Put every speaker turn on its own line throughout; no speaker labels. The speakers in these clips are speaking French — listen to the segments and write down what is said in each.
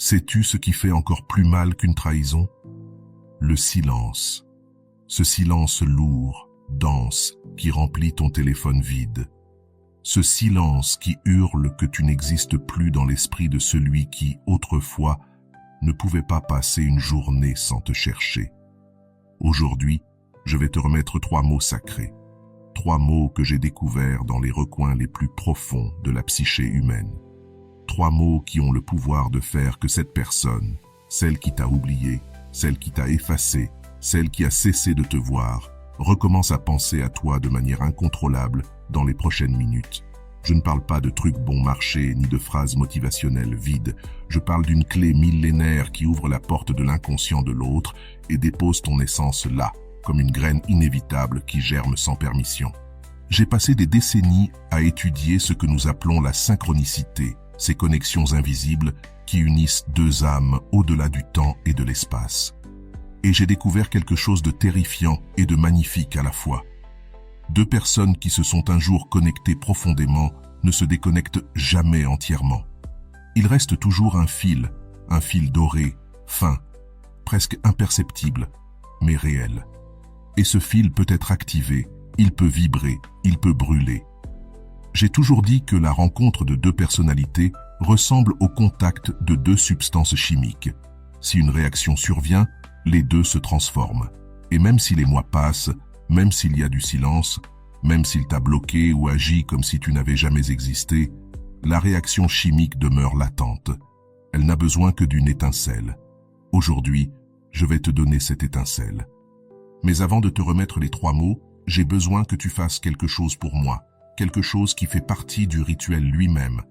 Sais-tu ce qui fait encore plus mal qu'une trahison? Le silence. Ce silence lourd, dense, qui remplit ton téléphone vide. Ce silence qui hurle que tu n'existes plus dans l'esprit de celui qui, autrefois, ne pouvait pas passer une journée sans te chercher. Aujourd'hui, je vais te remettre 3 mots sacrés. 3 mots que j'ai découverts dans les recoins les plus profonds de la psyché humaine. 3 mots qui ont le pouvoir de faire que cette personne, celle qui t'a oublié, celle qui t'a effacé, celle qui a cessé de te voir, recommence à penser à toi de manière incontrôlable dans les prochaines minutes. Je ne parle pas de trucs bon marché ni de phrases motivationnelles vides. Je parle d'une clé millénaire qui ouvre la porte de l'inconscient de l'autre et dépose ton essence là, comme une graine inévitable qui germe sans permission. J'ai passé des décennies à étudier ce que nous appelons la synchronicité, ces connexions invisibles qui unissent 2 âmes au-delà du temps et de l'espace. Et j'ai découvert quelque chose de terrifiant et de magnifique à la fois. 2 personnes qui se sont un jour connectées profondément ne se déconnectent jamais entièrement. Il reste toujours un fil doré, fin, presque imperceptible, mais réel. Et ce fil peut être activé, il peut vibrer, il peut brûler. J'ai toujours dit que la rencontre de 2 personnalités ressemble au contact de 2 substances chimiques. Si une réaction survient, les 2 se transforment. Et même si les mois passent, même s'il y a du silence, même s'il t'a bloqué ou agi comme si tu n'avais jamais existé, la réaction chimique demeure latente. Elle n'a besoin que d'une étincelle. Aujourd'hui, je vais te donner cette étincelle. Mais avant de te remettre les 3 mots, j'ai besoin que tu fasses quelque chose pour moi, quelque chose qui fait partie du rituel lui-même.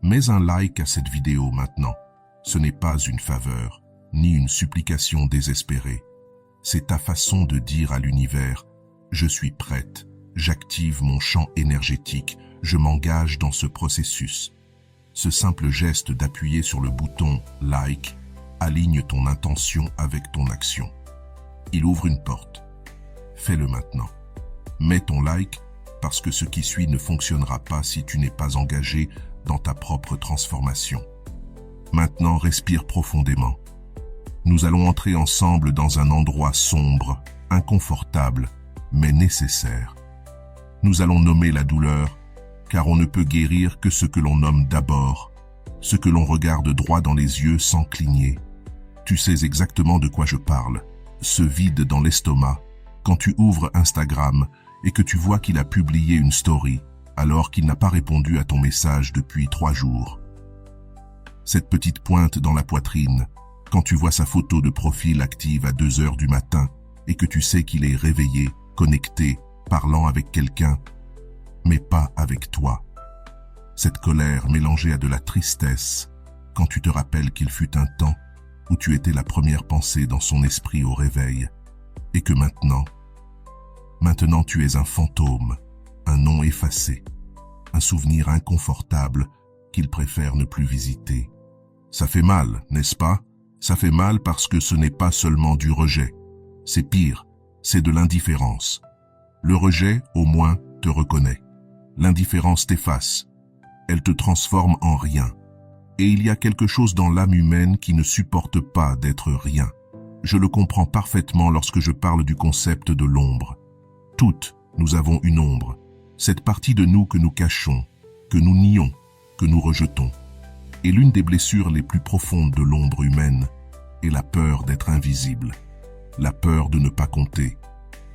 Mets un like à cette vidéo maintenant. Ce n'est pas une faveur, ni une supplication désespérée. C'est ta façon de dire à l'univers « Je suis prête, j'active mon champ énergétique, je m'engage dans ce processus ». Ce simple geste d'appuyer sur le bouton « Like » aligne ton intention avec ton action. Il ouvre une porte. Fais-le maintenant. Mets ton like parce que ce qui suit ne fonctionnera pas si tu n'es pas engagé dans ta propre transformation. Maintenant, respire profondément. Nous allons entrer ensemble dans un endroit sombre, inconfortable, mais nécessaire. Nous allons nommer la douleur, car on ne peut guérir que ce que l'on nomme d'abord, ce que l'on regarde droit dans les yeux sans cligner. Tu sais exactement de quoi je parle. Ce vide dans l'estomac, quand tu ouvres Instagram et que tu vois qu'il a publié une story, alors qu'il n'a pas répondu à ton message depuis 3 jours. Cette petite pointe dans la poitrine, quand tu vois sa photo de profil active à 2 heures du matin et que tu sais qu'il est réveillé, connecté, parlant avec quelqu'un, mais pas avec toi. Cette colère mélangée à de la tristesse, quand tu te rappelles qu'il fut un temps où tu étais la première pensée dans son esprit au réveil, et que maintenant tu es un fantôme, un nom effacé, un souvenir inconfortable qu'il préfère ne plus visiter. Ça fait mal, n'est-ce pas? Ça fait mal parce que ce n'est pas seulement du rejet. C'est pire, c'est de l'indifférence. Le rejet, au moins, te reconnaît. L'indifférence t'efface. Elle te transforme en rien. Et il y a quelque chose dans l'âme humaine qui ne supporte pas d'être rien. Je le comprends parfaitement lorsque je parle du concept de l'ombre. Toutes, nous avons une ombre. Cette partie de nous que nous cachons, que nous nions, que nous rejetons. Et l'une des blessures les plus profondes de l'ombre humaine est la peur d'être invisible, la peur de ne pas compter,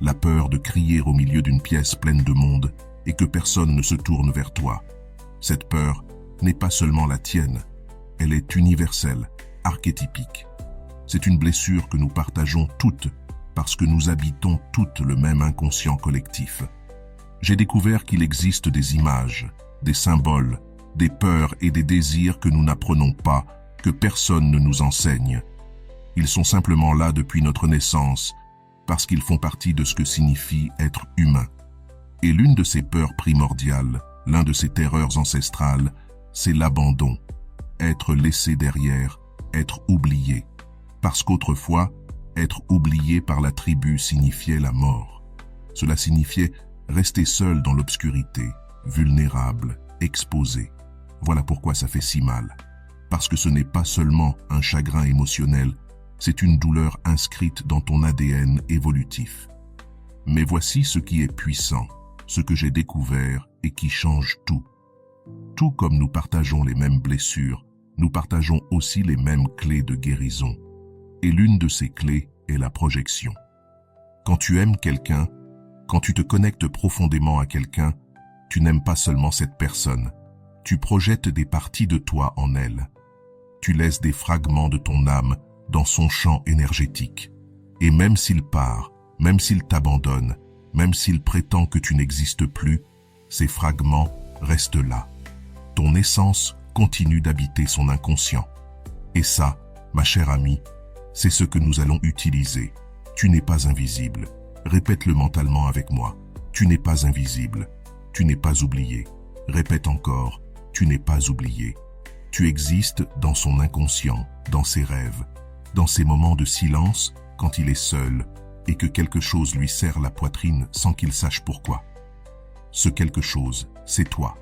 la peur de crier au milieu d'une pièce pleine de monde et que personne ne se tourne vers toi. Cette peur n'est pas seulement la tienne, elle est universelle, archétypique. C'est une blessure que nous partageons toutes parce que nous habitons toutes le même inconscient collectif. J'ai découvert qu'il existe des images, des symboles, des peurs et des désirs que nous n'apprenons pas, que personne ne nous enseigne. Ils sont simplement là depuis notre naissance, parce qu'ils font partie de ce que signifie être humain. Et l'une de ces peurs primordiales, l'un de ces terreurs ancestrales, c'est l'abandon, être laissé derrière, être oublié. Parce qu'autrefois, être oublié par la tribu signifiait la mort. Cela signifiait rester seul dans l'obscurité, vulnérable, exposé. Voilà pourquoi ça fait si mal. parce que ce n'est pas seulement un chagrin émotionnel, c'est une douleur inscrite dans ton ADN évolutif. Mais voici ce qui est puissant, ce que j'ai découvert et qui change tout. Tout comme nous partageons les mêmes blessures, nous partageons aussi les mêmes clés de guérison. Et l'une de ces clés est la projection. Quand tu aimes quelqu'un, quand tu te connectes profondément à quelqu'un, tu n'aimes pas seulement cette personne, tu projettes des parties de toi en elle. Tu laisses des fragments de ton âme dans son champ énergétique. Et même s'il part, même s'il t'abandonne, même s'il prétend que tu n'existes plus, ces fragments restent là. Ton essence continue d'habiter son inconscient. Et ça, ma chère amie, c'est ce que nous allons utiliser. Tu n'es pas invisible. Répète-le mentalement avec moi. Tu n'es pas invisible. Tu n'es pas oublié. Répète encore. Tu n'es pas oublié. Tu existes dans son inconscient, dans ses rêves, dans ses moments de silence quand il est seul et que quelque chose lui serre la poitrine sans qu'il sache pourquoi. Ce quelque chose, c'est toi.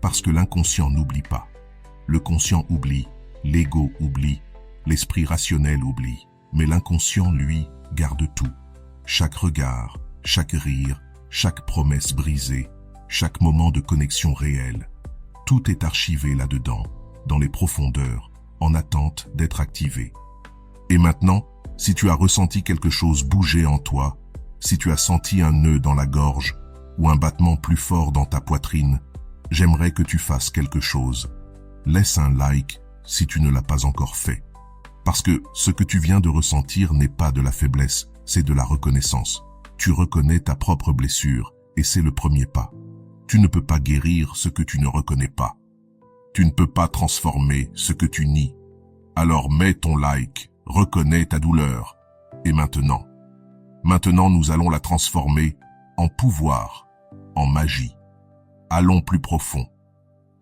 Parce que l'inconscient n'oublie pas. Le conscient oublie, l'ego oublie, l'esprit rationnel oublie, mais l'inconscient, lui, garde tout. Chaque regard, chaque rire, chaque promesse brisée, chaque moment de connexion réelle. Tout est archivé là-dedans, dans les profondeurs, en attente d'être activé. Et maintenant, si tu as ressenti quelque chose bouger en toi, si tu as senti un nœud dans la gorge ou un battement plus fort dans ta poitrine, j'aimerais que tu fasses quelque chose. Laisse un like si tu ne l'as pas encore fait. Parce que ce que tu viens de ressentir n'est pas de la faiblesse, c'est de la reconnaissance. Tu reconnais ta propre blessure et c'est le premier pas. Tu ne peux pas guérir ce que tu ne reconnais pas. Tu ne peux pas transformer ce que tu nies. Alors mets ton like, reconnais ta douleur. Et maintenant nous allons la transformer en pouvoir, en magie. Allons plus profond.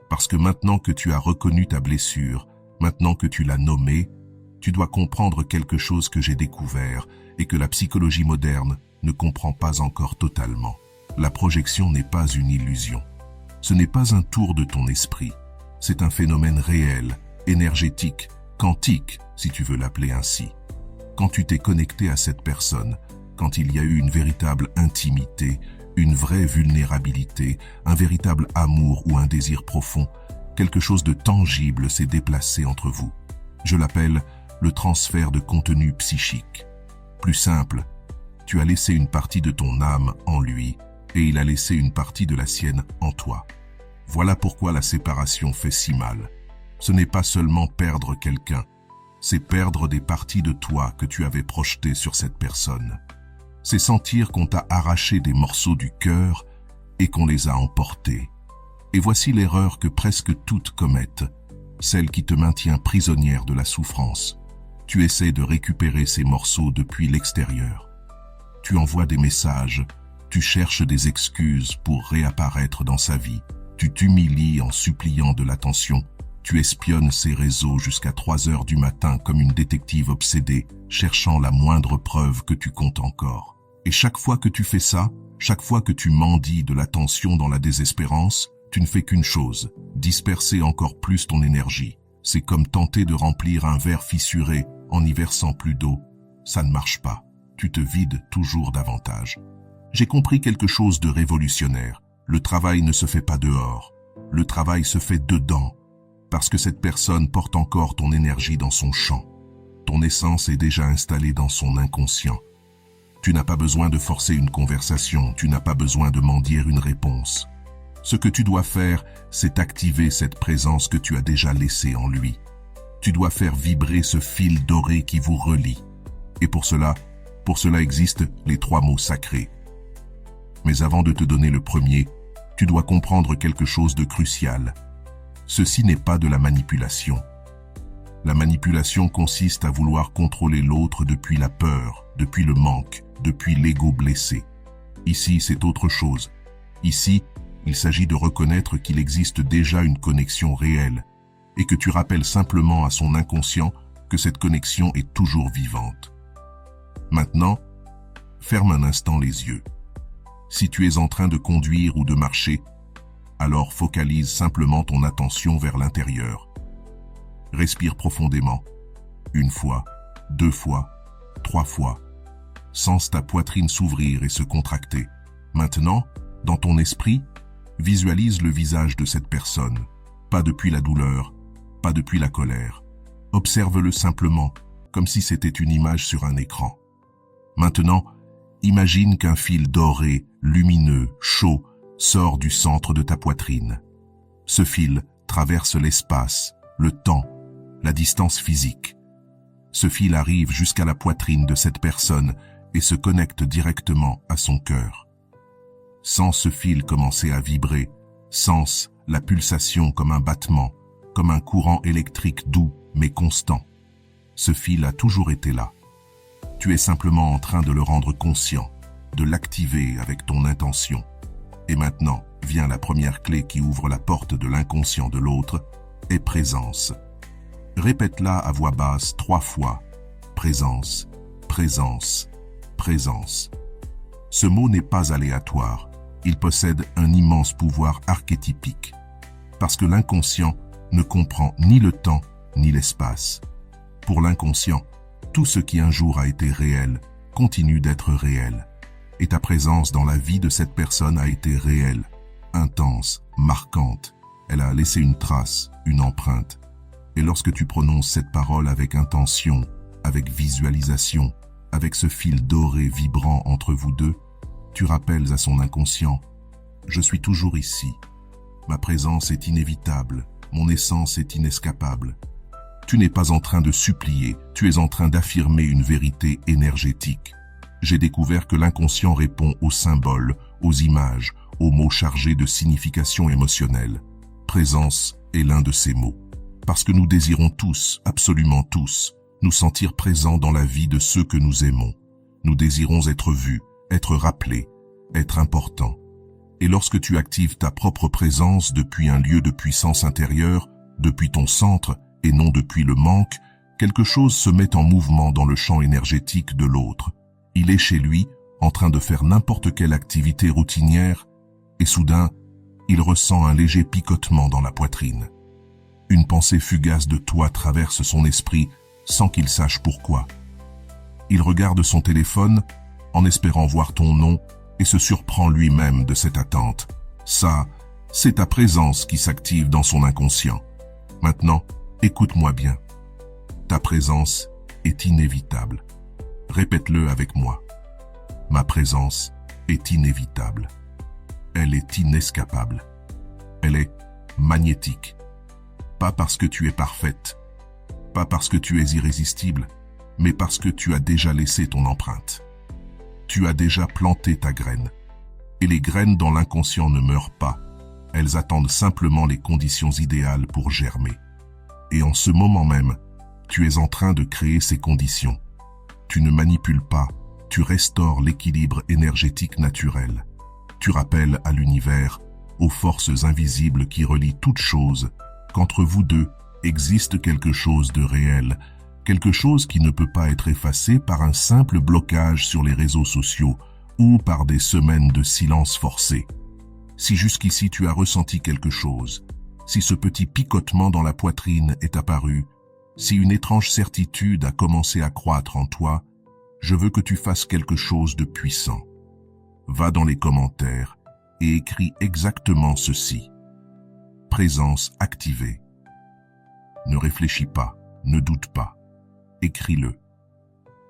Parce que maintenant que tu as reconnu ta blessure, maintenant que tu l'as nommée, tu dois comprendre quelque chose que j'ai découvert et que la psychologie moderne ne comprend pas encore totalement. La projection n'est pas une illusion. Ce n'est pas un tour de ton esprit. C'est un phénomène réel, énergétique, quantique, si tu veux l'appeler ainsi. Quand tu t'es connecté à cette personne, quand il y a eu une véritable intimité, une vraie vulnérabilité, un véritable amour ou un désir profond, quelque chose de tangible s'est déplacé entre vous. Je l'appelle le transfert de contenu psychique. Plus simple, tu as laissé une partie de ton âme en lui et il a laissé une partie de la sienne en toi. Voilà pourquoi la séparation fait si mal. Ce n'est pas seulement perdre quelqu'un, c'est perdre des parties de toi que tu avais projetées sur cette personne. C'est sentir qu'on t'a arraché des morceaux du cœur et qu'on les a emportés. Et voici l'erreur que presque toutes commettent, celle qui te maintient prisonnière de la souffrance. Tu essaies de récupérer ces morceaux depuis l'extérieur. Tu envoies des messages, tu cherches des excuses pour réapparaître dans sa vie, tu t'humilies en suppliant de l'attention, tu espionnes ses réseaux jusqu'à 3 heures du matin comme une détective obsédée, cherchant la moindre preuve que tu comptes encore. Et chaque fois que tu fais ça, chaque fois que tu mendies de l'attention dans la désespérance, tu ne fais qu'une chose, disperser encore plus ton énergie. C'est comme tenter de remplir un verre fissuré en y versant plus d'eau. Ça ne marche pas. Tu te vides toujours davantage. J'ai compris quelque chose de révolutionnaire. Le travail ne se fait pas dehors. Le travail se fait dedans. Parce que cette personne porte encore ton énergie dans son champ. Ton essence est déjà installée dans son inconscient. Tu n'as pas besoin de forcer une conversation, tu n'as pas besoin de mendier une réponse. Ce que tu dois faire, c'est activer cette présence que tu as déjà laissée en lui. Tu dois faire vibrer ce fil doré qui vous relie. Et pour cela existent les 3 mots sacrés. Mais avant de te donner le premier, tu dois comprendre quelque chose de crucial. Ceci n'est pas de la manipulation. La manipulation consiste à vouloir contrôler l'autre depuis la peur, depuis le manque, depuis l'ego blessé. Ici, c'est autre chose. Ici, il s'agit de reconnaître qu'il existe déjà une connexion réelle et que tu rappelles simplement à son inconscient que cette connexion est toujours vivante. Maintenant, ferme un instant les yeux. Si tu es en train de conduire ou de marcher, alors focalise simplement ton attention vers l'intérieur. Respire profondément. 1 fois, 2 fois, 3 fois. Sens ta poitrine s'ouvrir et se contracter. Maintenant, dans ton esprit, visualise le visage de cette personne. Pas depuis la douleur, pas depuis la colère. Observe-le simplement, comme si c'était une image sur un écran. Maintenant, imagine qu'un fil doré, lumineux, chaud, sort du centre de ta poitrine. Ce fil traverse l'espace, le temps, la distance physique. Ce fil arrive jusqu'à la poitrine de cette personne et se connecte directement à son cœur. Sens ce fil commencer à vibrer, sens la pulsation comme un battement, comme un courant électrique doux mais constant. Ce fil a toujours été là. Tu es simplement en train de le rendre conscient, de l'activer avec ton intention. Et maintenant vient la première clé qui ouvre la porte de l'inconscient de l'autre, est présence. Répète-la à voix basse 3 fois. Présence, présence, présence. Ce mot n'est pas aléatoire. Il possède un immense pouvoir archétypique. Parce que l'inconscient ne comprend ni le temps ni l'espace. Pour l'inconscient, tout ce qui un jour a été réel continue d'être réel. Et ta présence dans la vie de cette personne a été réelle, intense, marquante. Elle a laissé une trace, une empreinte. Et lorsque tu prononces cette parole avec intention, avec visualisation, avec ce fil doré vibrant entre vous deux, tu rappelles à son inconscient « Je suis toujours ici. Ma présence est inévitable. Mon essence est inescapable. » Tu n'es pas en train de supplier, tu es en train d'affirmer une vérité énergétique. J'ai découvert que l'inconscient répond aux symboles, aux images, aux mots chargés de signification émotionnelle. Présence est l'un de ces mots. Parce que nous désirons tous, absolument tous, nous sentir présents dans la vie de ceux que nous aimons. Nous désirons être vus, être rappelés, être importants. Et lorsque tu actives ta propre présence depuis un lieu de puissance intérieure, depuis ton centre et non depuis le manque, quelque chose se met en mouvement dans le champ énergétique de l'autre. Il est chez lui, en train de faire n'importe quelle activité routinière, et soudain, il ressent un léger picotement dans la poitrine. Une pensée fugace de toi traverse son esprit sans qu'il sache pourquoi. Il regarde son téléphone en espérant voir ton nom et se surprend lui-même de cette attente. Ça, c'est ta présence qui s'active dans son inconscient. Maintenant, écoute-moi bien. Ta présence est inévitable. Répète-le avec moi. Ma présence est inévitable. Elle est inescapable. Elle est magnétique. Pas parce que tu es parfaite, pas parce que tu es irrésistible, mais parce que tu as déjà laissé ton empreinte. Tu as déjà planté ta graine. Et les graines dans l'inconscient ne meurent pas. Elles attendent simplement les conditions idéales pour germer. Et en ce moment même, tu es en train de créer ces conditions. Tu ne manipules pas, tu restaures l'équilibre énergétique naturel. Tu rappelles à l'univers, aux forces invisibles qui relient toutes choses, qu'entre vous deux existe quelque chose de réel, quelque chose qui ne peut pas être effacé par un simple blocage sur les réseaux sociaux ou par des semaines de silence forcé. Si jusqu'ici tu as ressenti quelque chose, si ce petit picotement dans la poitrine est apparu, si une étrange certitude a commencé à croître en toi, je veux que tu fasses quelque chose de puissant. Va dans les commentaires et écris exactement ceci. Présence activée. Ne réfléchis pas, ne doute pas. Écris-le.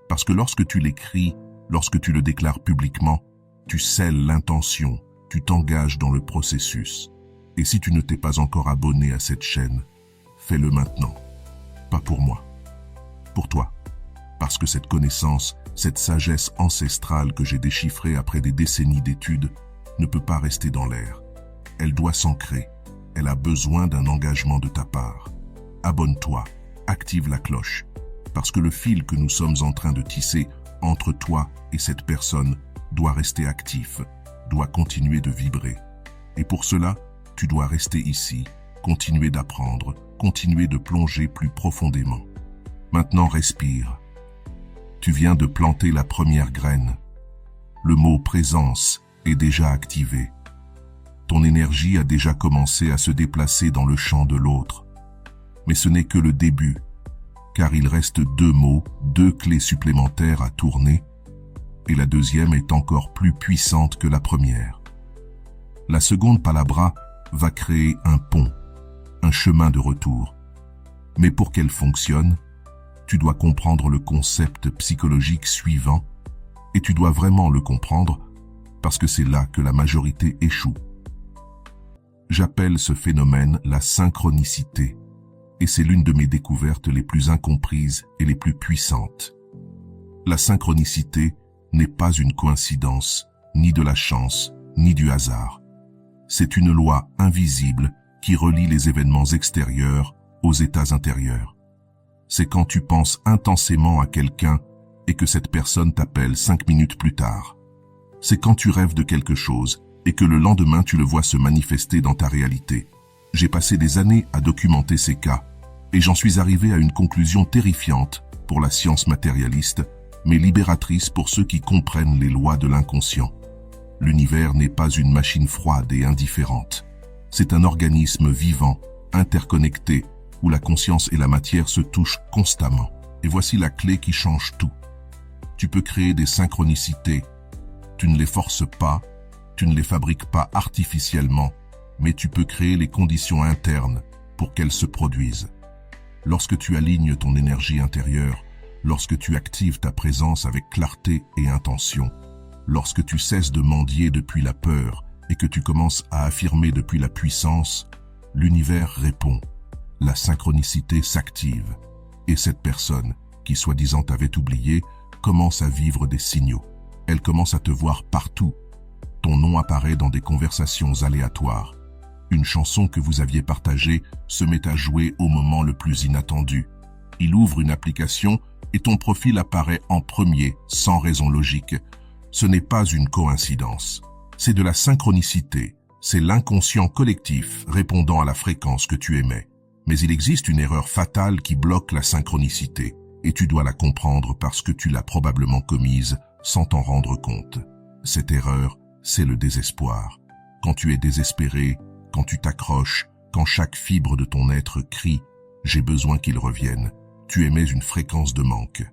Parce que lorsque tu l'écris, lorsque tu le déclares publiquement, tu scelles l'intention, tu t'engages dans le processus. Et si tu ne t'es pas encore abonné à cette chaîne, fais-le maintenant. Pas pour moi, pour toi. Parce que cette connaissance, cette sagesse ancestrale que j'ai déchiffrée après des décennies d'études, ne peut pas rester dans l'air. Elle doit s'ancrer. Elle a besoin d'un engagement de ta part. Abonne-toi, active la cloche, parce que le fil que nous sommes en train de tisser entre toi et cette personne doit rester actif, doit continuer de vibrer. Et pour cela, tu dois rester ici, continuer d'apprendre, continuer de plonger plus profondément. Maintenant, respire. Tu viens de planter la première graine. Le mot présence est déjà activé. Ton énergie a déjà commencé à se déplacer dans le champ de l'autre. Mais ce n'est que le début, car il reste 2 mots, 2 clés supplémentaires à tourner, et la deuxième est encore plus puissante que la première. La seconde palabra va créer un pont, un chemin de retour. Mais pour qu'elle fonctionne, tu dois comprendre le concept psychologique suivant, et tu dois vraiment le comprendre parce que c'est là que la majorité échoue. J'appelle ce phénomène la synchronicité, et c'est l'une de mes découvertes les plus incomprises et les plus puissantes. La synchronicité n'est pas une coïncidence, ni de la chance, ni du hasard. C'est une loi invisible qui relie les événements extérieurs aux états intérieurs. C'est quand tu penses intensément à quelqu'un et que cette personne t'appelle 5 minutes plus tard. C'est quand tu rêves de quelque chose et que le lendemain tu le vois se manifester dans ta réalité. J'ai passé des années à documenter ces cas et j'en suis arrivé à une conclusion terrifiante pour la science matérialiste, mais libératrice pour ceux qui comprennent les lois de l'inconscient. L'univers n'est pas une machine froide et indifférente. C'est un organisme vivant, interconnecté, où la conscience et la matière se touchent constamment. Et voici la clé qui change tout. Tu peux créer des synchronicités. Tu ne les forces pas, tu ne les fabriques pas artificiellement, mais tu peux créer les conditions internes pour qu'elles se produisent. Lorsque tu alignes ton énergie intérieure, lorsque tu actives ta présence avec clarté et intention, lorsque tu cesses de mendier depuis la peur et que tu commences à affirmer depuis la puissance, l'univers répond. La synchronicité s'active. Et cette personne, qui soi-disant t'avait oublié, commence à vivre des signaux. Elle commence à te voir partout. Ton nom apparaît dans des conversations aléatoires. Une chanson que vous aviez partagée se met à jouer au moment le plus inattendu. Il ouvre une application et ton profil apparaît en premier, sans raison logique. Ce n'est pas une coïncidence. C'est de la synchronicité. C'est l'inconscient collectif répondant à la fréquence que tu émets. Mais il existe une erreur fatale qui bloque la synchronicité, et tu dois la comprendre parce que tu l'as probablement commise sans t'en rendre compte. Cette erreur, c'est le désespoir. Quand tu es désespéré, quand tu t'accroches, quand chaque fibre de ton être crie « j'ai besoin qu'il revienne », tu émets une fréquence de manque.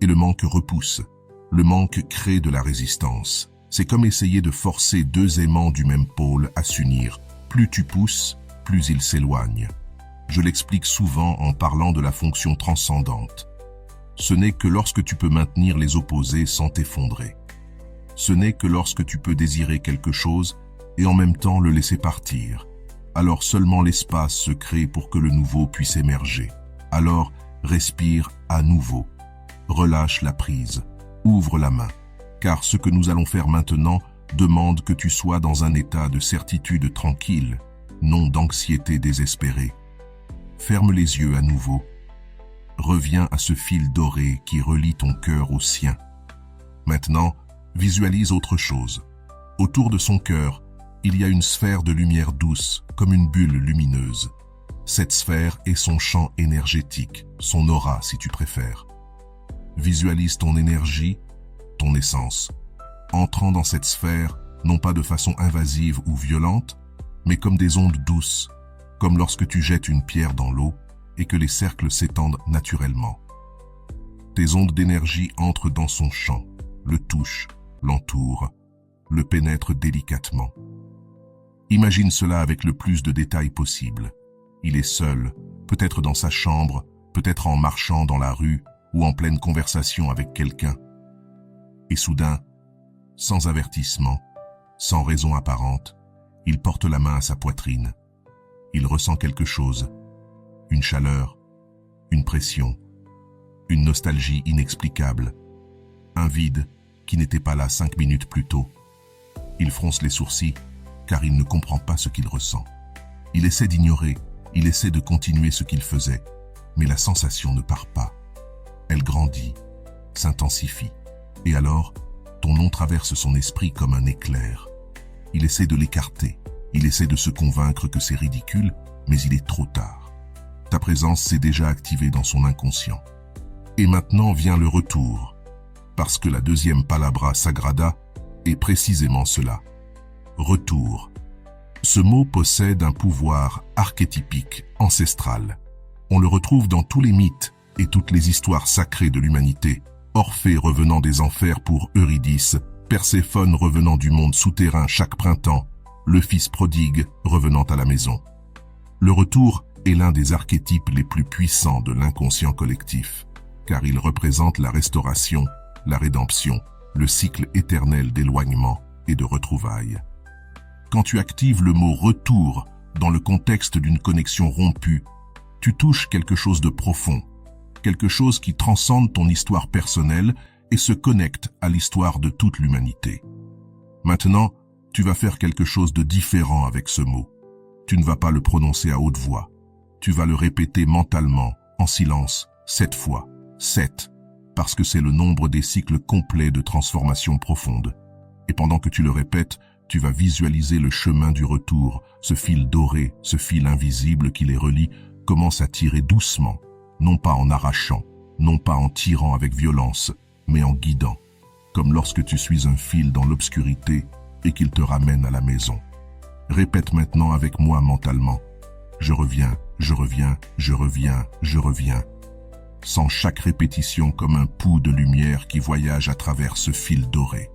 Et le manque repousse. Le manque crée de la résistance. C'est comme essayer de forcer 2 aimants du même pôle à s'unir. Plus tu pousses, plus ils s'éloignent. Je l'explique souvent en parlant de la fonction transcendante. Ce n'est que lorsque tu peux maintenir les opposés sans t'effondrer. Ce n'est que lorsque tu peux désirer quelque chose et en même temps le laisser partir. Alors seulement l'espace se crée pour que le nouveau puisse émerger. Alors respire à nouveau. Relâche la prise. Ouvre la main. Car ce que nous allons faire maintenant demande que tu sois dans un état de certitude tranquille, non d'anxiété désespérée. Ferme les yeux à nouveau. Reviens à ce fil doré qui relie ton cœur au sien. Maintenant, visualise autre chose. Autour de son cœur, il y a une sphère de lumière douce, comme une bulle lumineuse. Cette sphère est son champ énergétique, son aura si tu préfères. Visualise ton énergie, ton essence, entrant dans cette sphère, non pas de façon invasive ou violente, mais comme des ondes douces, comme lorsque tu jettes une pierre dans l'eau et que les cercles s'étendent naturellement. Tes ondes d'énergie entrent dans son champ, le touchent, l'entourent, le pénètrent délicatement. Imagine cela avec le plus de détails possible. Il est seul, peut-être dans sa chambre, peut-être en marchant dans la rue ou en pleine conversation avec quelqu'un. Et soudain, sans avertissement, sans raison apparente, il porte la main à sa poitrine. Il ressent quelque chose, une chaleur, une pression, une nostalgie inexplicable, un vide qui n'était pas là 5 minutes plus tôt. Il fronce les sourcils car il ne comprend pas ce qu'il ressent. Il essaie d'ignorer, il essaie de continuer ce qu'il faisait, mais la sensation ne part pas. Elle grandit, s'intensifie, et alors, ton nom traverse son esprit comme un éclair. Il essaie de l'écarter, il essaie de se convaincre que c'est ridicule, mais il est trop tard. Ta présence s'est déjà activée dans son inconscient. Et maintenant vient le retour, parce que la deuxième palabra sagrada est précisément cela. Retour. Ce mot possède un pouvoir archétypique, ancestral. On le retrouve dans tous les mythes et toutes les histoires sacrées de l'humanité. Orphée revenant des enfers pour Eurydice, Perséphone revenant du monde souterrain chaque printemps, le fils prodigue revenant à la maison. Le retour est l'un des archétypes les plus puissants de l'inconscient collectif, car il représente la restauration, la rédemption, le cycle éternel d'éloignement et de retrouvailles. Quand tu actives le mot « retour » dans le contexte d'une connexion rompue, tu touches quelque chose de profond, quelque chose qui transcende ton histoire personnelle et se connecte à l'histoire de toute l'humanité. Maintenant, tu vas faire quelque chose de différent avec ce mot. Tu ne vas pas le prononcer à haute voix. Tu vas le répéter mentalement, en silence, 7 fois. 7, parce que c'est le nombre des cycles complets de transformation profonde. Et pendant que tu le répètes, tu vas visualiser le chemin du retour, ce fil doré, ce fil invisible qui les relie, commence à tirer doucement, non pas en arrachant, non pas en tirant avec violence, mais en guidant, comme lorsque tu suis un fil dans l'obscurité et qu'il te ramène à la maison. Répète maintenant avec moi mentalement. Je reviens, je reviens, je reviens, je reviens. Sens chaque répétition comme un pouls de lumière qui voyage à travers ce fil doré.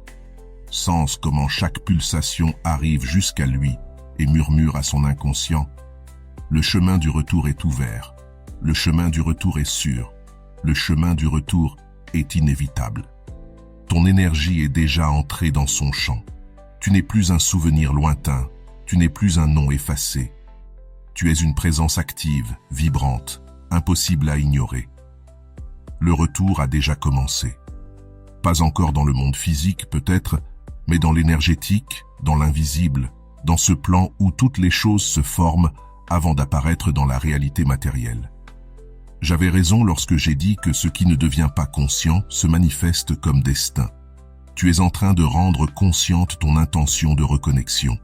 Sens comment chaque pulsation arrive jusqu'à lui et murmure à son inconscient. Le chemin du retour est ouvert. Le chemin du retour est sûr. Le chemin du retour est inévitable. Ton énergie est déjà entrée dans son champ. Tu n'es plus un souvenir lointain. Tu n'es plus un nom effacé. Tu es une présence active, vibrante, impossible à ignorer. Le retour a déjà commencé. Pas encore dans le monde physique peut-être, mais dans l'énergétique, dans l'invisible, dans ce plan où toutes les choses se forment avant d'apparaître dans la réalité matérielle. J'avais raison lorsque j'ai dit que ce qui ne devient pas conscient se manifeste comme destin. Tu es en train de rendre consciente ton intention de reconnexion.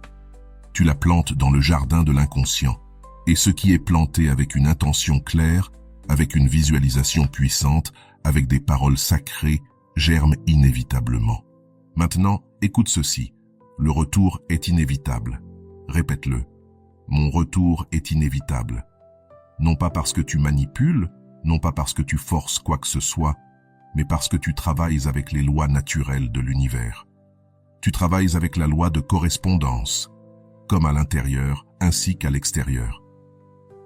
Tu la plantes dans le jardin de l'inconscient. Et ce qui est planté avec une intention claire, avec une visualisation puissante, avec des paroles sacrées, germe inévitablement. Maintenant, écoute ceci. Le retour est inévitable. Répète-le. Mon retour est inévitable. Non pas parce que tu manipules, non pas parce que tu forces quoi que ce soit, mais parce que tu travailles avec les lois naturelles de l'univers. Tu travailles avec la loi de correspondance, comme à l'intérieur ainsi qu'à l'extérieur.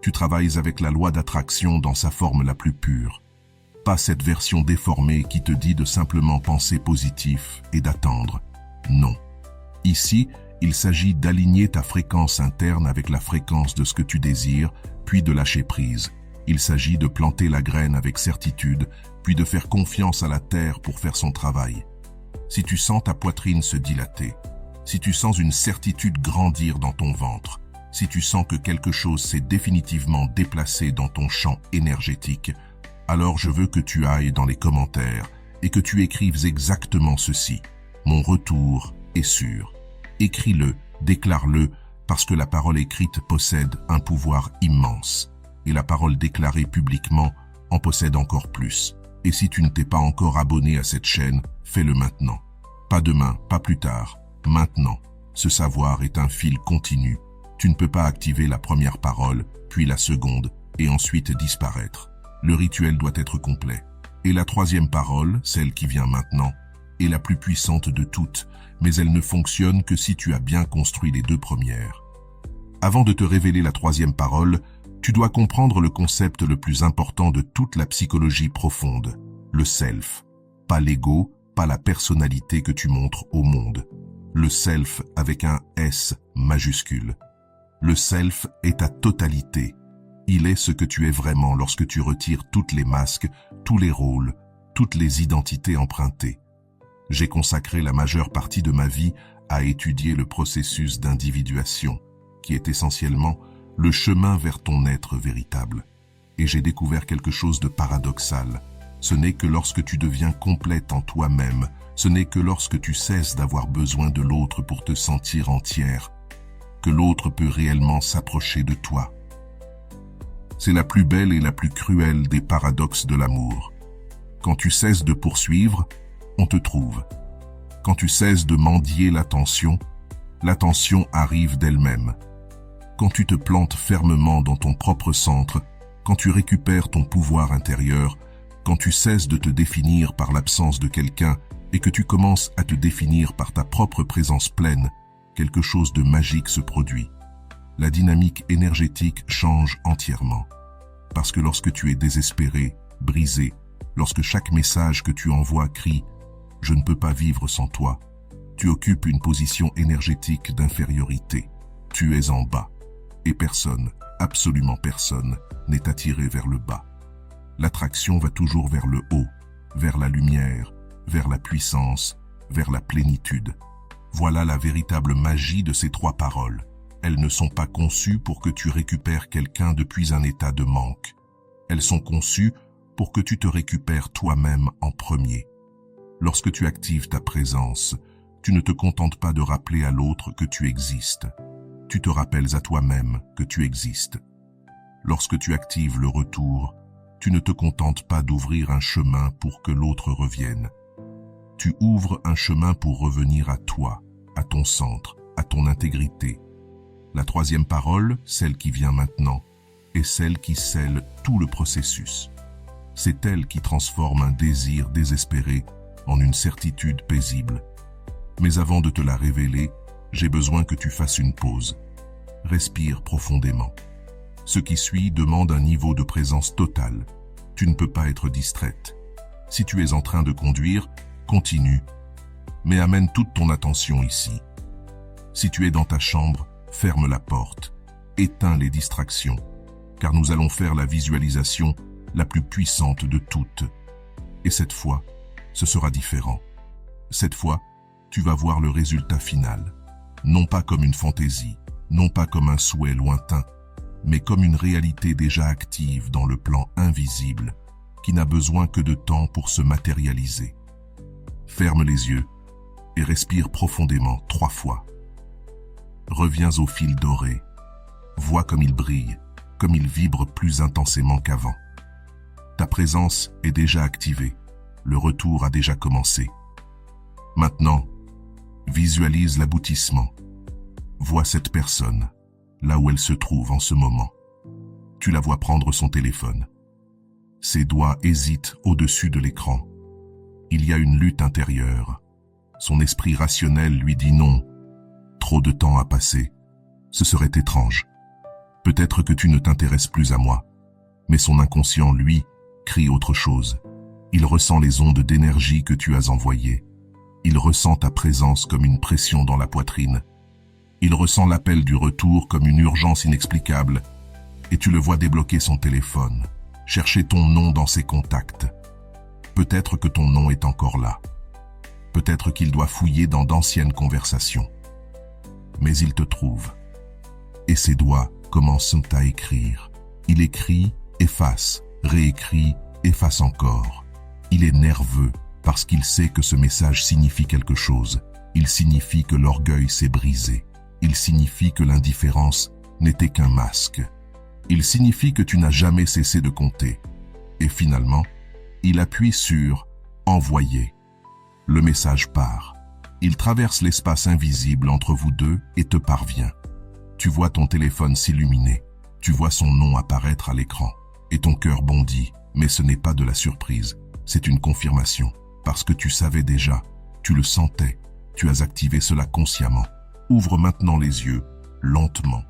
Tu travailles avec la loi d'attraction dans sa forme la plus pure. Pas cette version déformée qui te dit de simplement penser positif et d'attendre. Non. Ici, il s'agit d'aligner ta fréquence interne avec la fréquence de ce que tu désires, puis de lâcher prise. Il s'agit de planter la graine avec certitude, puis de faire confiance à la terre pour faire son travail. Si tu sens ta poitrine se dilater, si tu sens une certitude grandir dans ton ventre, si tu sens que quelque chose s'est définitivement déplacé dans ton champ énergétique, alors je veux que tu ailles dans les commentaires et que tu écrives exactement ceci. Mon retour est sûr. Écris-le, déclare-le, parce que la parole écrite possède un pouvoir immense. Et la parole déclarée publiquement en possède encore plus. Et si tu ne t'es pas encore abonné à cette chaîne, fais-le maintenant. Pas demain, pas plus tard, maintenant. Ce savoir est un fil continu. Tu ne peux pas activer la première parole, puis la seconde, et ensuite disparaître. Le rituel doit être complet. Et la troisième parole, celle qui vient maintenant, est la plus puissante de toutes, mais elle ne fonctionne que si tu as bien construit les deux premières. Avant de te révéler la troisième parole, tu dois comprendre le concept le plus important de toute la psychologie profonde, le self. Pas l'ego, pas la personnalité que tu montres au monde. Le self avec un S majuscule. Le self est ta totalité. Il est ce que tu es vraiment lorsque tu retires toutes les masques, tous les rôles, toutes les identités empruntées. J'ai consacré la majeure partie de ma vie à étudier le processus d'individuation, qui est essentiellement le chemin vers ton être véritable. Et j'ai découvert quelque chose de paradoxal. Ce n'est que lorsque tu deviens complète en toi-même, ce n'est que lorsque tu cesses d'avoir besoin de l'autre pour te sentir entière, que l'autre peut réellement s'approcher de toi. C'est la plus belle et la plus cruelle des paradoxes de l'amour. Quand tu cesses de poursuivre, on te trouve. Quand tu cesses de mendier l'attention arrive d'elle-même. Quand tu te plantes fermement dans ton propre centre, quand tu récupères ton pouvoir intérieur, quand tu cesses de te définir par l'absence de quelqu'un et que tu commences à te définir par ta propre présence pleine, quelque chose de magique se produit. La dynamique énergétique change entièrement. Parce que lorsque tu es désespéré, brisé, lorsque chaque message que tu envoies crie « Je ne peux pas vivre sans toi », tu occupes une position énergétique d'infériorité. Tu es en bas. Et personne, absolument personne, n'est attiré vers le bas. L'attraction va toujours vers le haut, vers la lumière, vers la puissance, vers la plénitude. Voilà la véritable magie de ces trois paroles. Elles ne sont pas conçues pour que tu récupères quelqu'un depuis un état de manque. Elles sont conçues pour que tu te récupères toi-même en premier. Lorsque tu actives ta présence, tu ne te contentes pas de rappeler à l'autre que tu existes. Tu te rappelles à toi-même que tu existes. Lorsque tu actives le retour, tu ne te contentes pas d'ouvrir un chemin pour que l'autre revienne. Tu ouvres un chemin pour revenir à toi, à ton centre, à ton intégrité. La troisième parole, celle qui vient maintenant, est celle qui scelle tout le processus. C'est elle qui transforme un désir désespéré en une certitude paisible. Mais avant de te la révéler, j'ai besoin que tu fasses une pause. Respire profondément. Ce qui suit demande un niveau de présence totale. Tu ne peux pas être distraite. Si tu es en train de conduire, continue, mais amène toute ton attention ici. Si tu es dans ta chambre, ferme la porte, éteins les distractions, car nous allons faire la visualisation la plus puissante de toutes. Et cette fois, ce sera différent. Cette fois, tu vas voir le résultat final, non pas comme une fantaisie, non pas comme un souhait lointain, mais comme une réalité déjà active dans le plan invisible, qui n'a besoin que de temps pour se matérialiser. Ferme les yeux et respire profondément 3 fois. Reviens au fil doré. Vois comme il brille, comme il vibre plus intensément qu'avant. Ta présence est déjà activée. Le retour a déjà commencé. Maintenant, visualise l'aboutissement. Vois cette personne, là où elle se trouve en ce moment. Tu la vois prendre son téléphone. Ses doigts hésitent au-dessus de l'écran. Il y a une lutte intérieure. Son esprit rationnel lui dit non. Trop de temps a passé. Ce serait étrange. Peut-être que tu ne t'intéresses plus à moi. Mais son inconscient, lui, crie autre chose. Il ressent les ondes d'énergie que tu as envoyées. Il ressent ta présence comme une pression dans la poitrine. Il ressent l'appel du retour comme une urgence inexplicable. Et tu le vois débloquer son téléphone, chercher ton nom dans ses contacts. Peut-être que ton nom est encore là. Peut-être qu'il doit fouiller dans d'anciennes conversations. Mais il te trouve. Et ses doigts commencent à écrire. Il écrit, efface, réécrit, efface encore. Il est nerveux parce qu'il sait que ce message signifie quelque chose. Il signifie que l'orgueil s'est brisé. Il signifie que l'indifférence n'était qu'un masque. Il signifie que tu n'as jamais cessé de compter. Et finalement, il appuie sur « Envoyer ». Le message part. Il traverse l'espace invisible entre vous deux et te parvient. Tu vois ton téléphone s'illuminer. Tu vois son nom apparaître à l'écran. Et ton cœur bondit, mais ce n'est pas de la surprise. C'est une confirmation. Parce que tu savais déjà, tu le sentais. Tu as activé cela consciemment. Ouvre maintenant les yeux, lentement.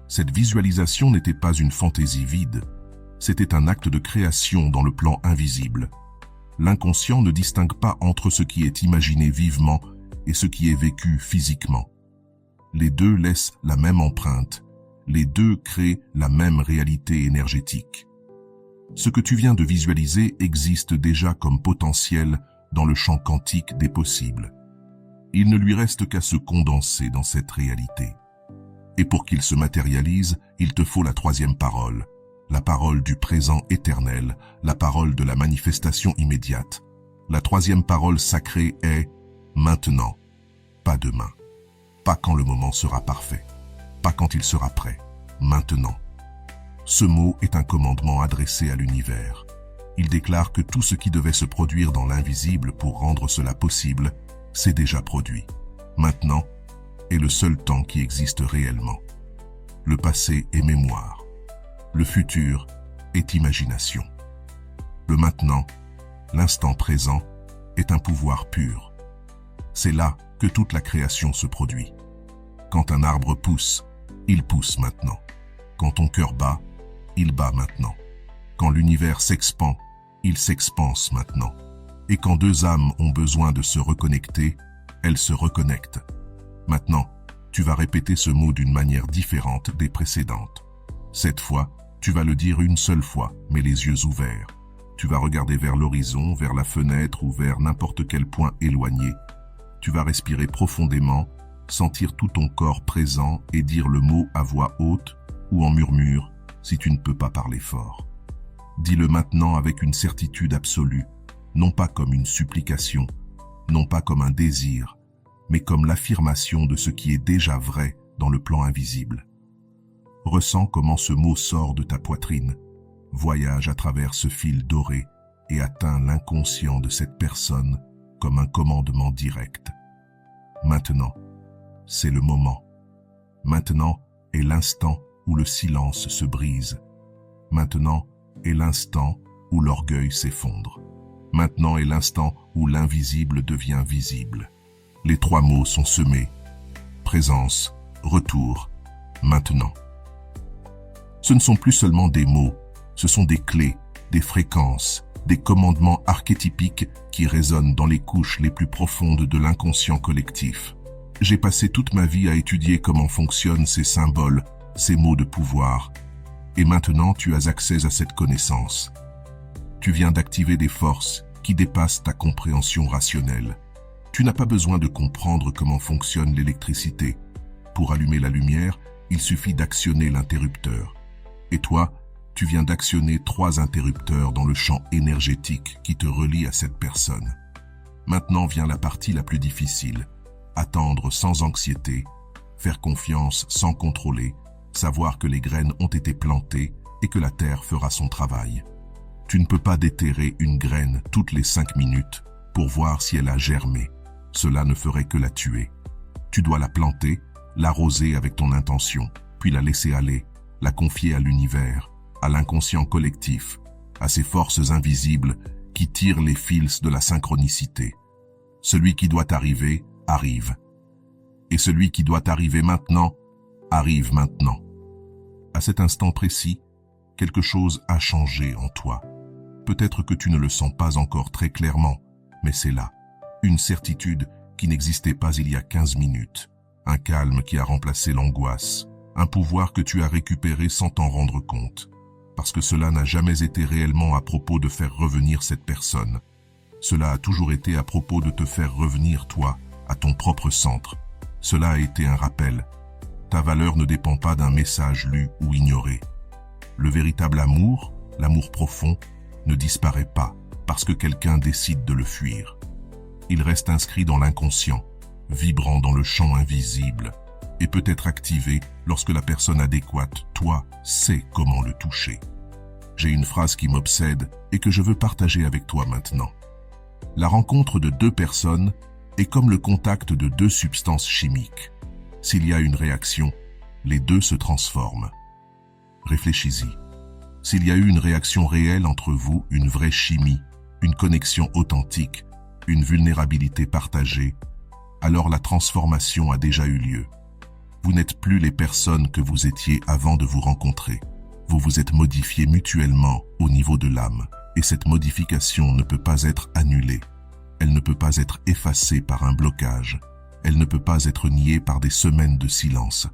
Cette visualisation n'était pas une fantaisie vide. C'était un acte de création dans le plan invisible. L'inconscient ne distingue pas entre ce qui est imaginé vivement et ce qui est vécu physiquement. Les deux laissent la même empreinte. Les deux créent la même réalité énergétique. Ce que tu viens de visualiser existe déjà comme potentiel dans le champ quantique des possibles. Il ne lui reste qu'à se condenser dans cette réalité. Et pour qu'il se matérialise, il te faut la troisième parole, la parole du présent éternel, la parole de la manifestation immédiate. La troisième parole sacrée est « maintenant », pas demain, pas quand le moment sera parfait, pas quand il sera prêt, maintenant. Ce mot est un commandement adressé à l'univers. Il déclare que tout ce qui devait se produire dans l'invisible pour rendre cela possible s'est déjà produit. Maintenant est le seul temps qui existe réellement. Le passé est mémoire. Le futur est est imagination. Le maintenant, l'instant présent, est un pouvoir pur. C'est là que toute la création se produit. Quand un arbre pousse, il pousse maintenant. Quand ton cœur bat, il bat maintenant. Quand l'univers s'expand, il s'expanse maintenant. Et quand deux âmes ont besoin de se reconnecter, elles se reconnectent. Maintenant, tu vas répéter ce mot d'une manière différente des précédentes. Cette fois, tu vas le dire une seule fois, mais les yeux ouverts. Tu vas regarder vers l'horizon, vers la fenêtre ou vers n'importe quel point éloigné. Tu vas respirer profondément, sentir tout ton corps présent et dire le mot à voix haute ou en murmure si tu ne peux pas parler fort. Dis-le maintenant avec une certitude absolue, non pas comme une supplication, non pas comme un désir, mais comme l'affirmation de ce qui est déjà vrai dans le plan invisible. Ressens comment ce mot sort de ta poitrine, voyage à travers ce fil doré et atteint l'inconscient de cette personne comme un commandement direct. Maintenant, c'est le moment. Maintenant est l'instant où le silence se brise. Maintenant est l'instant où l'orgueil s'effondre. Maintenant est l'instant où l'invisible devient visible. Les trois mots sont semés. Présence, retour, maintenant. Ce ne sont plus seulement des mots, ce sont des clés, des fréquences, des commandements archétypiques qui résonnent dans les couches les plus profondes de l'inconscient collectif. J'ai passé toute ma vie à étudier comment fonctionnent ces symboles, ces mots de pouvoir. Et maintenant, tu as accès à cette connaissance. Tu viens d'activer des forces qui dépassent ta compréhension rationnelle. Tu n'as pas besoin de comprendre comment fonctionne l'électricité. Pour allumer la lumière, il suffit d'actionner l'interrupteur. Et toi, tu viens d'actionner 3 interrupteurs dans le champ énergétique qui te relie à cette personne. Maintenant vient la partie la plus difficile. Attendre sans anxiété, faire confiance sans contrôler, savoir que les graines ont été plantées et que la terre fera son travail. Tu ne peux pas déterrer une graine toutes les 5 minutes pour voir si elle a germé. Cela ne ferait que la tuer. Tu dois la planter, l'arroser avec ton intention, puis la laisser aller, la confier à l'univers, à l'inconscient collectif, à ces forces invisibles qui tirent les fils de la synchronicité. Celui qui doit arriver, arrive. Et celui qui doit arriver maintenant, arrive maintenant. À cet instant précis, quelque chose a changé en toi. Peut-être que tu ne le sens pas encore très clairement, mais c'est là. Une certitude qui n'existait pas il y a 15 minutes. Un calme qui a remplacé l'angoisse. Un pouvoir que tu as récupéré sans t'en rendre compte. Parce que cela n'a jamais été réellement à propos de faire revenir cette personne. Cela a toujours été à propos de te faire revenir toi, à ton propre centre. Cela a été un rappel. Ta valeur ne dépend pas d'un message lu ou ignoré. Le véritable amour, l'amour profond, ne disparaît pas parce que quelqu'un décide de le fuir. Il reste inscrit dans l'inconscient, vibrant dans le champ invisible, et peut être activé lorsque la personne adéquate, toi, sait comment le toucher. J'ai une phrase qui m'obsède et que je veux partager avec toi maintenant. La rencontre de 2 personnes est comme le contact de 2 substances chimiques. S'il y a une réaction, les 2 se transforment. Réfléchis-y. S'il y a eu une réaction réelle entre vous, une vraie chimie, une connexion authentique, une vulnérabilité partagée, alors la transformation a déjà eu lieu. Vous n'êtes plus les personnes que vous étiez avant de vous rencontrer. Vous vous êtes modifiés mutuellement au niveau de l'âme, et cette modification ne peut pas être annulée. Elle ne peut pas être effacée par un blocage. Elle ne peut pas être niée par des semaines de silence.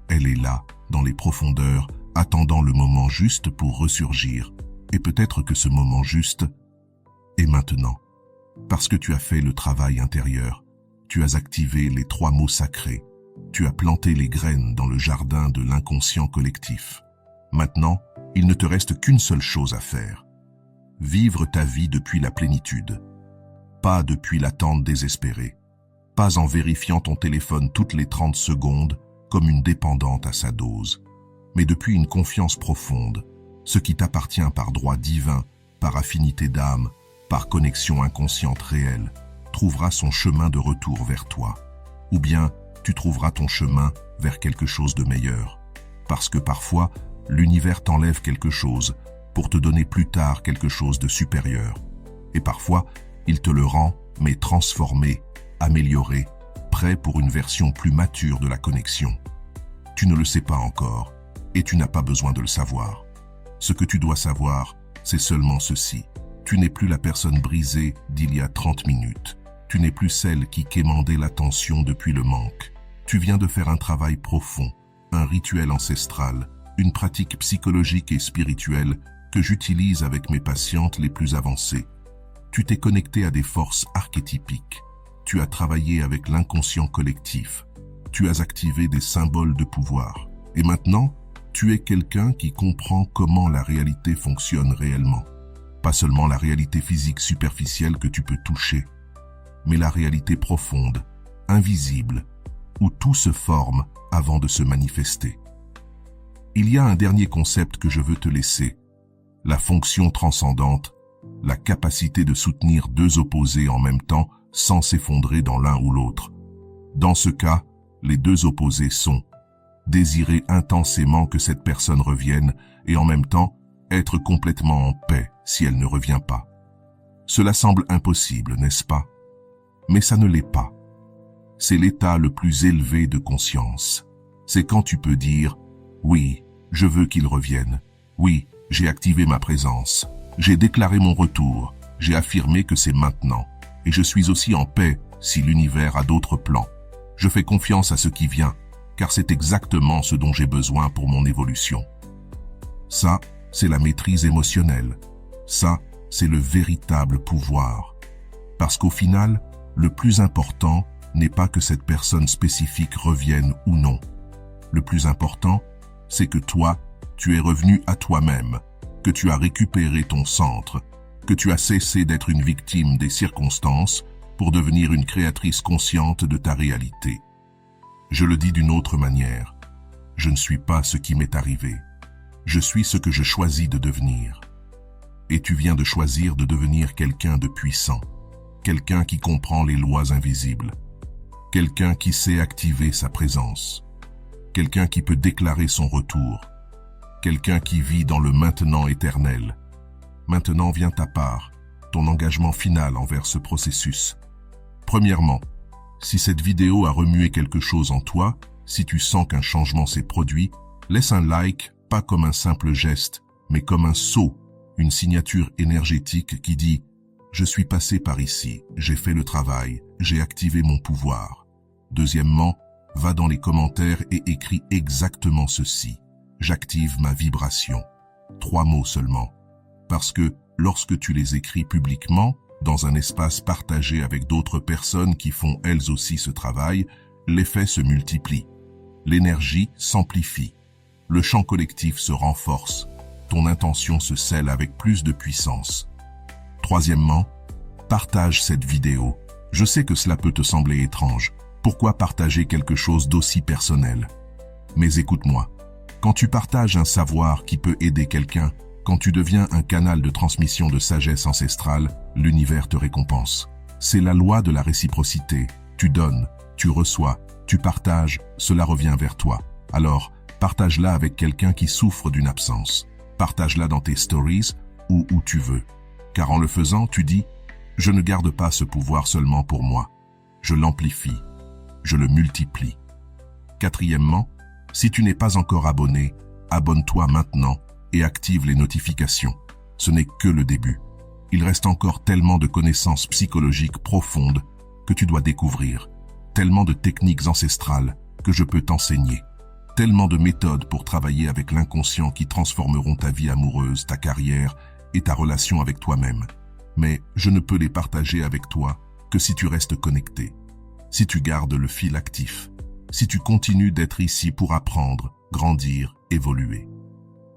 Elle est là, dans les profondeurs, attendant le moment juste pour ressurgir. Et peut-être que ce moment juste est maintenant. Parce que tu as fait le travail intérieur. Tu as activé les 3 mots sacrés. Tu as planté les graines dans le jardin de l'inconscient collectif. Maintenant, il ne te reste qu'une seule chose à faire. Vivre ta vie depuis la plénitude. Pas depuis l'attente désespérée. Pas en vérifiant ton téléphone toutes les 30 secondes comme une dépendante à sa dose. Mais depuis une confiance profonde, ce qui t'appartient par droit divin, par affinité d'âme, par connexion inconsciente réelle, trouvera son chemin de retour vers toi. Ou bien, tu trouveras ton chemin vers quelque chose de meilleur. Parce que parfois, l'univers t'enlève quelque chose pour te donner plus tard quelque chose de supérieur. Et parfois, il te le rend, mais transformé, amélioré, prêt pour une version plus mature de la connexion. Tu ne le sais pas encore, et tu n'as pas besoin de le savoir. Ce que tu dois savoir, c'est seulement ceci. Tu n'es plus la personne brisée d'il y a 30 minutes. Tu n'es plus celle qui quémandait l'attention depuis le manque. Tu viens de faire un travail profond, un rituel ancestral, une pratique psychologique et spirituelle que j'utilise avec mes patientes les plus avancées. Tu t'es connecté à des forces archétypiques. Tu as travaillé avec l'inconscient collectif. Tu as activé des symboles de pouvoir. Et maintenant, tu es quelqu'un qui comprend comment la réalité fonctionne réellement. Pas seulement la réalité physique superficielle que tu peux toucher, mais la réalité profonde, invisible, où tout se forme avant de se manifester. Il y a un dernier concept que je veux te laisser, la fonction transcendante, la capacité de soutenir deux opposés en même temps sans s'effondrer dans l'un ou l'autre. Dans ce cas, les deux opposés sont désirer intensément que cette personne revienne et en même temps être complètement en paix si elle ne revient pas. Cela semble impossible, n'est-ce pas? Mais ça ne l'est pas. C'est l'état le plus élevé de conscience. C'est quand tu peux dire « Oui, je veux qu'il revienne. Oui, j'ai activé ma présence. J'ai déclaré mon retour. J'ai affirmé que c'est maintenant. Et je suis aussi en paix si l'univers a d'autres plans. Je fais confiance à ce qui vient, car c'est exactement ce dont j'ai besoin pour mon évolution. » Ça, c'est la maîtrise émotionnelle. Ça, c'est le véritable pouvoir. Parce qu'au final, le plus important n'est pas que cette personne spécifique revienne ou non. Le plus important, c'est que toi, tu es revenu à toi-même, que tu as récupéré ton centre, que tu as cessé d'être une victime des circonstances pour devenir une créatrice consciente de ta réalité. Je le dis d'une autre manière. Je ne suis pas ce qui m'est arrivé. Je suis ce que je choisis de devenir. Et tu viens de choisir de devenir quelqu'un de puissant, quelqu'un qui comprend les lois invisibles, quelqu'un qui sait activer sa présence, quelqu'un qui peut déclarer son retour, quelqu'un qui vit dans le maintenant éternel. Maintenant vient ta part, ton engagement final envers ce processus. Premièrement, si cette vidéo a remué quelque chose en toi, si tu sens qu'un changement s'est produit, laisse un like, pas comme un simple geste, mais comme un sceau, une signature énergétique qui dit « Je suis passé par ici, j'ai fait le travail, j'ai activé mon pouvoir ». Deuxièmement, va dans les commentaires et écris exactement ceci. J'active ma vibration. 3 mots seulement. Parce que lorsque tu les écris publiquement, dans un espace partagé avec d'autres personnes qui font elles aussi ce travail, l'effet se multiplie. L'énergie s'amplifie. Le champ collectif se renforce. Ton intention se scelle avec plus de puissance. Troisièmement, partage cette vidéo. Je sais que cela peut te sembler étrange. Pourquoi partager quelque chose d'aussi personnel? Mais écoute-moi. Quand tu partages un savoir qui peut aider quelqu'un, quand tu deviens un canal de transmission de sagesse ancestrale, l'univers te récompense. C'est la loi de la réciprocité. Tu donnes, tu reçois, tu partages, cela revient vers toi. Alors, partage-la avec quelqu'un qui souffre d'une absence. Partage-la dans tes stories ou où tu veux. Car en le faisant, tu dis « Je ne garde pas ce pouvoir seulement pour moi. Je l'amplifie. Je le multiplie. » Quatrièmement, si tu n'es pas encore abonné, abonne-toi maintenant et active les notifications. Ce n'est que le début. Il reste encore tellement de connaissances psychologiques profondes que tu dois découvrir, tellement de techniques ancestrales que je peux t'enseigner, tellement de méthodes pour travailler avec l'inconscient qui transformeront ta vie amoureuse, ta carrière et ta relation avec toi-même. Mais je ne peux les partager avec toi que si tu restes connecté, si tu gardes le fil actif, si tu continues d'être ici pour apprendre, grandir, évoluer.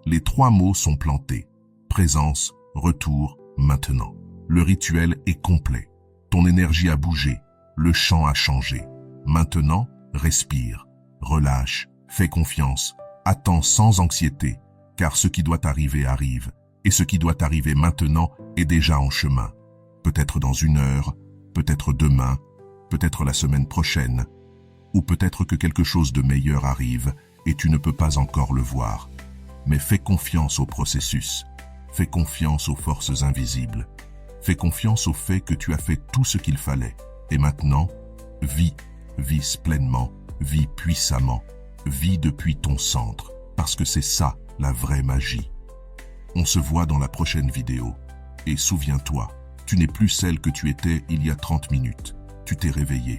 Les 3 mots sont plantés. Présence, retour, maintenant. Le rituel est complet. Ton énergie a bougé. Le champ a changé. Maintenant, respire, relâche, fais confiance, attends sans anxiété, car ce qui doit arriver arrive, et ce qui doit arriver maintenant est déjà en chemin. Peut-être dans 1 heure, peut-être demain, peut-être la semaine prochaine, ou peut-être que quelque chose de meilleur arrive et tu ne peux pas encore le voir. Mais fais confiance au processus. Fais confiance aux forces invisibles. Fais confiance au fait que tu as fait tout ce qu'il fallait. Et maintenant, vis pleinement, vis puissamment, vis depuis ton centre, parce que c'est ça, la vraie magie. On se voit dans la prochaine vidéo. Et souviens-toi, tu n'es plus celle que tu étais il y a 30 minutes. Tu t'es réveillée.